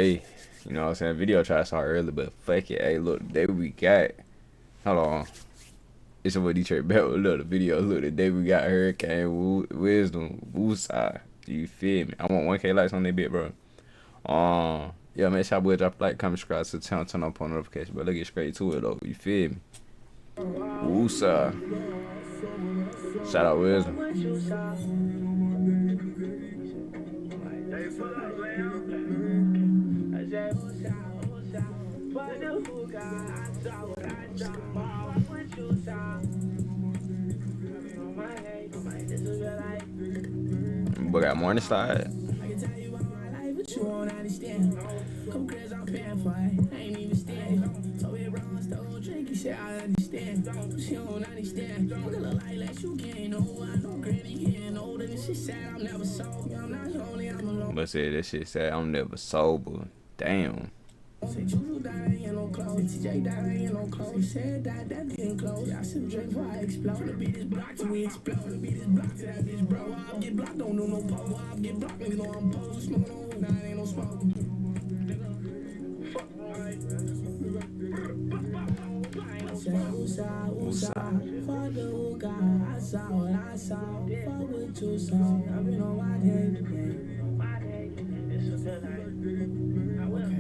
Hey, you know what I'm saying? Video try to start early, but fuck it. Hey, look, the day we got. Hold on. It's a Detroit back with look the video. Look, the day we got Hurricane, Wisdom, Woosah. You feel me? I want 1K likes on that bit, bro. Yeah, make sure I drop a like, comment, subscribe to the channel, turn on post notification. But let's get straight to it though. You feel me? Woosah. Shout out Wisdom. But got morning slide. You won't understand. Come crazy, I'm paying for it. I ain't even stand. Told me wrong, stole drink. He said, I understand. She don't understand. Look at the light, like you can't know. I know granny getting older. And she said, I'm never sober. I'm not lonely, I'm alone. But said that shit said, I'm never sober. Damn. Say Juju died, ain't no clothes. TJ died, ain't no clothes. He said that didn't close. I should drink before I explode. Finna beat this block till we explode. Finna beat this block till that bitch bro. I get blocked, don't do no pole. I get blocked, niggas know I'm posed. Smoking on weed, nah, ain't no smoke. Woosah, fuck the hookah. I saw what I saw. Fuck what you saw. I've been on my day today. It's a good night. I will.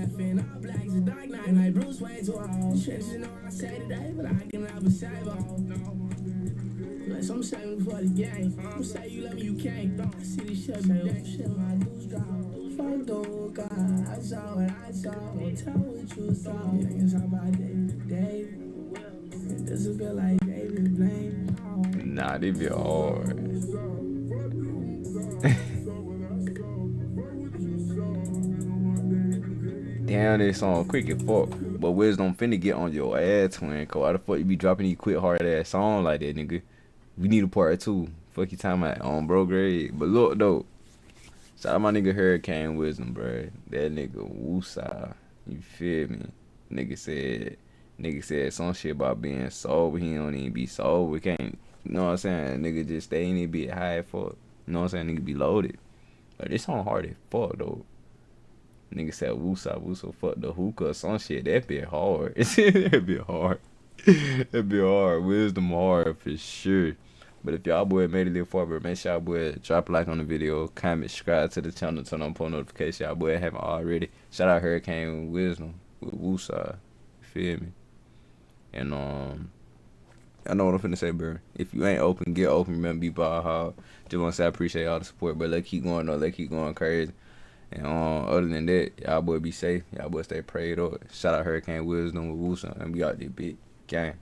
Effing all black is a dark night. Like Bruce Wayne to all. Shit, you know what I say today, but I can never save all. Unless I'm saving before the game. I'm say you love me, you can't. I see this shit every day. Shit, my dudes drop. Fuck the hookah. I saw what I saw. Tell what you saw. Niggas how about day. Does it feel like David Blaine? Nah, they be hard. Damn, this song quick as fuck. But Wisdom finna get on your ass, twin. Cause why the fuck you be dropping these quick hard ass song like that, nigga? We need a part 2. Fuck you talking about on bro grade. But look though. Shout out my nigga Hurricane Wisdom, bro. That nigga Woosah. You feel me? Nigga said some shit about being sober. He don't even be sober. Can't, you know what I'm saying? Nigga just stay in it, be high for. You know what I'm saying? Nigga be loaded. But this song hard as fuck though. Nigga said Woosah, fuck the hookah. Some shit that be hard. That be hard. That be hard. Wisdom hard for sure. But if y'all boy made it live forward, make sure y'all boy drop a like on the video, comment, subscribe to the channel, turn on post notifications. Y'all boy haven't already. Shout out Hurricane Wisdom with Woosah. Feel me? And I know what I'm finna say, bro. If you ain't open, get open. Remember, be ball hard. Just wanna say I appreciate all the support, but let's keep going though. Let's keep going crazy. And other than that, y'all boy be safe. Y'all boy stay prayed up. Shout out Hurricane Wisdom with Woosah, and we out there big gang.